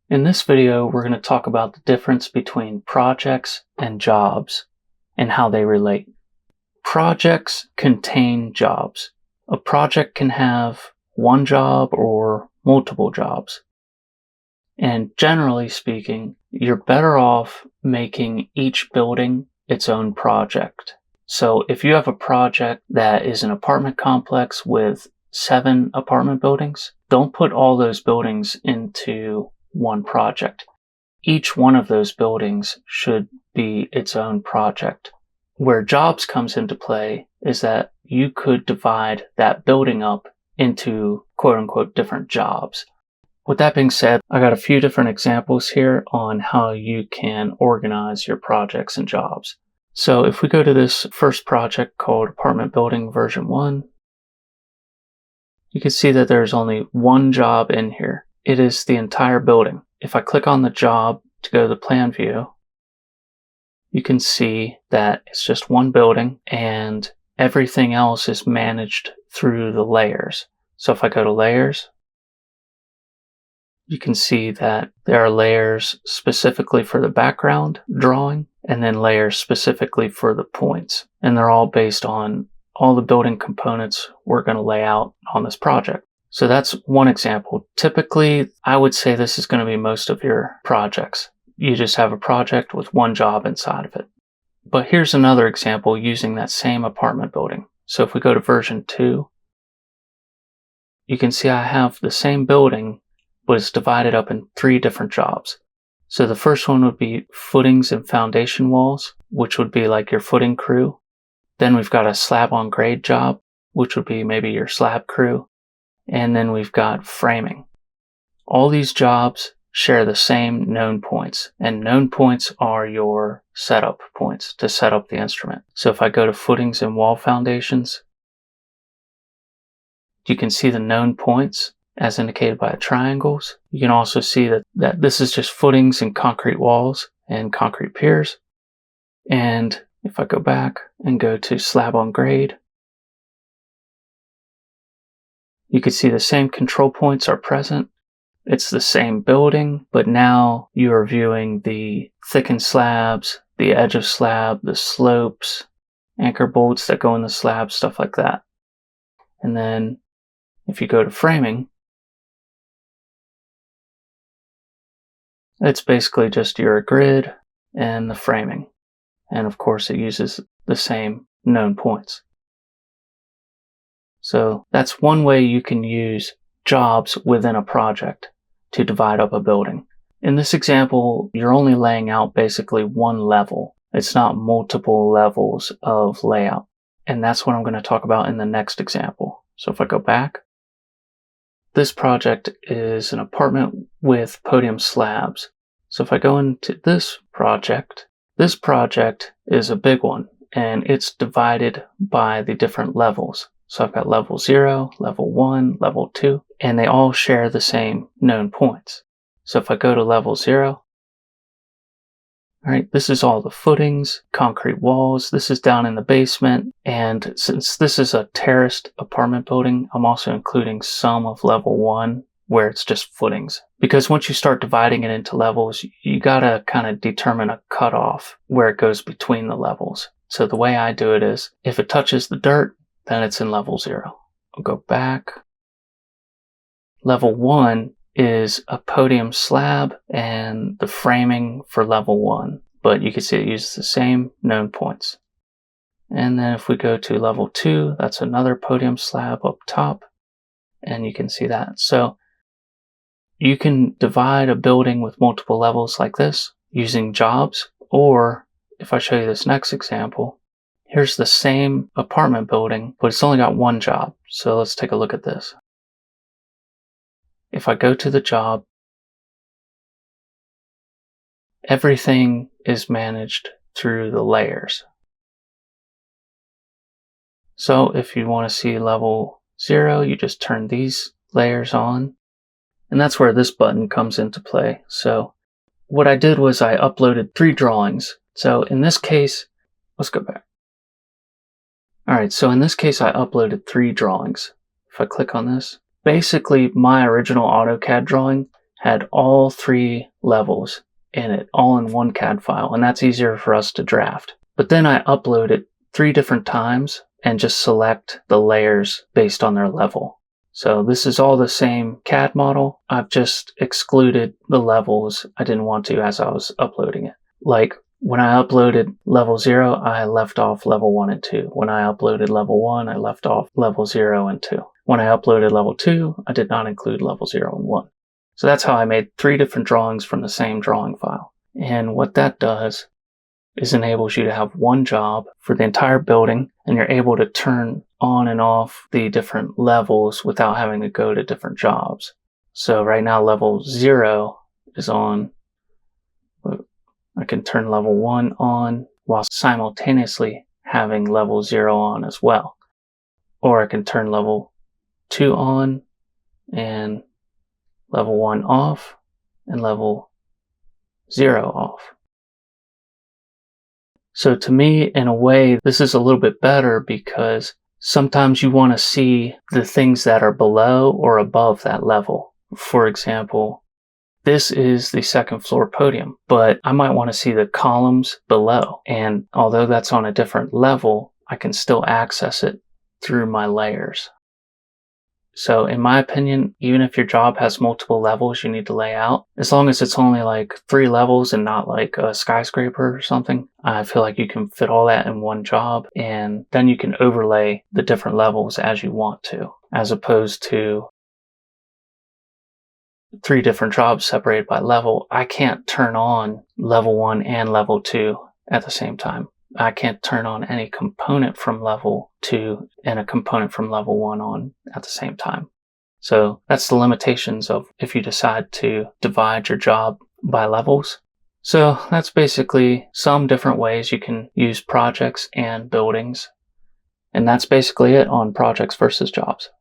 In this video, we're going to talk about the difference between projects and jobs and how they relate. Projects contain jobs. A project can have one job or multiple jobs. And generally speaking, you're better off making each building its own project. So if you have a project that is an apartment complex with 7 apartment buildings, don't put all those buildings into one project. Each one of those buildings should be its own project. Where jobs comes into play is that you could divide that building up into quote-unquote different jobs. With that being said, I got a few different examples here on how you can organize your projects and jobs. So if we go to this first project called Apartment Building Version 1, you can see that there's only one job in here. It is the entire building. If I click on the job to go to the plan view, you can see that it's just one building and everything else is managed through the layers. So if I go to layers, you can see that there are layers specifically for the background drawing and then layers specifically for the points. And they're all based on all the building components we're going to lay out on this project. So that's one example. Typically, I would say this is going to be most of your projects. You just have a project with one job inside of it. But here's another example using that same apartment building. So if we go to version 2, you can see I have the same building, but it's divided up in 3 different jobs. So the first one would be footings and foundation walls, which would be like your footing crew. Then we've got a slab on grade job, which would be maybe your slab crew. And then we've got framing. All these jobs share the same known points, and known points are your setup points to set up the instrument. So if I go to footings and wall foundations, you can see the known points as indicated by triangles. You can also see that this is just footings and concrete walls and concrete piers. And if I go back and go to slab on grade, you can see the same control points are present. It's the same building, but now you are viewing the thickened slabs, the edge of slab, the slopes, anchor bolts that go in the slab, stuff like that. And then if you go to framing, it's basically just your grid and the framing. And of course it uses the same known points. So that's one way you can use jobs within a project to divide up a building. In this example, you're only laying out basically one level. It's not multiple levels of layout. And that's what I'm going to talk about in the next example. So if I go back, this project is an apartment with podium slabs. So if I go into this project is a big one, and it's divided by the different levels. So I've got level 0, level 1, level 2, and they all share the same known points. So if I go to level 0, all right, this is all the footings, concrete walls. This is down in the basement. And since this is a terraced apartment building, I'm also including some of level 1 where it's just footings. Because once you start dividing it into levels, you gotta kind of determine a cutoff where it goes between the levels. So the way I do it is, if it touches the dirt, then it's in level 0. I'll go back. Level 1 is a podium slab and the framing for level 1. But you can see it uses the same known points. And then if we go to level 2, that's another podium slab up top. And you can see that. So you can divide a building with multiple levels like this using jobs. Or if I show you this next example, here's the same apartment building, but it's only got one job. So let's take a look at this. If I go to the job, everything is managed through the layers. So if you want to see level 0, you just turn these layers on. And that's where this button comes into play. So what I did was I uploaded 3 drawings. So in this case, let's go back. Alright, so in this case I uploaded 3 drawings. If I click on this, basically my original AutoCAD drawing had all 3 levels in it, all in one CAD file, and that's easier for us to draft. But then I upload it 3 different times and just select the layers based on their level. So this is all the same CAD model. I've just excluded the levels I didn't want to as I was uploading it. Like when I uploaded level 0, I left off level 1 and 2. When I uploaded level 1, I left off level 0 and 2. When I uploaded level 2, I did not include level 0 and 1. So that's how I made 3 different drawings from the same drawing file. And what that does is enables you to have one job for the entire building, and you're able to turn on and off the different levels without having to go to different jobs. So right now level 0 is on. I can turn level 1 on while simultaneously having level 0 on as well. Or I can turn level 2 on and level 1 off and level 0 off. So to me, in a way, this is a little bit better because sometimes you want to see the things that are below or above that level. For example, this is the second floor podium, but I might want to see the columns below. And although that's on a different level, I can still access it through my layers. So in my opinion, even if your job has multiple levels you need to lay out, as long as it's only like 3 levels and not like a skyscraper or something, I feel like you can fit all that in one job, and then you can overlay the different levels as you want to, as opposed to 3 different jobs separated by level. I can't turn on level 1 and level 2 at the same time. I can't turn on any component from level 2 and a component from level 1 on at the same time. So that's the limitations of if you decide to divide your job by levels. So that's basically some different ways you can use projects and buildings. And that's basically it on projects versus jobs.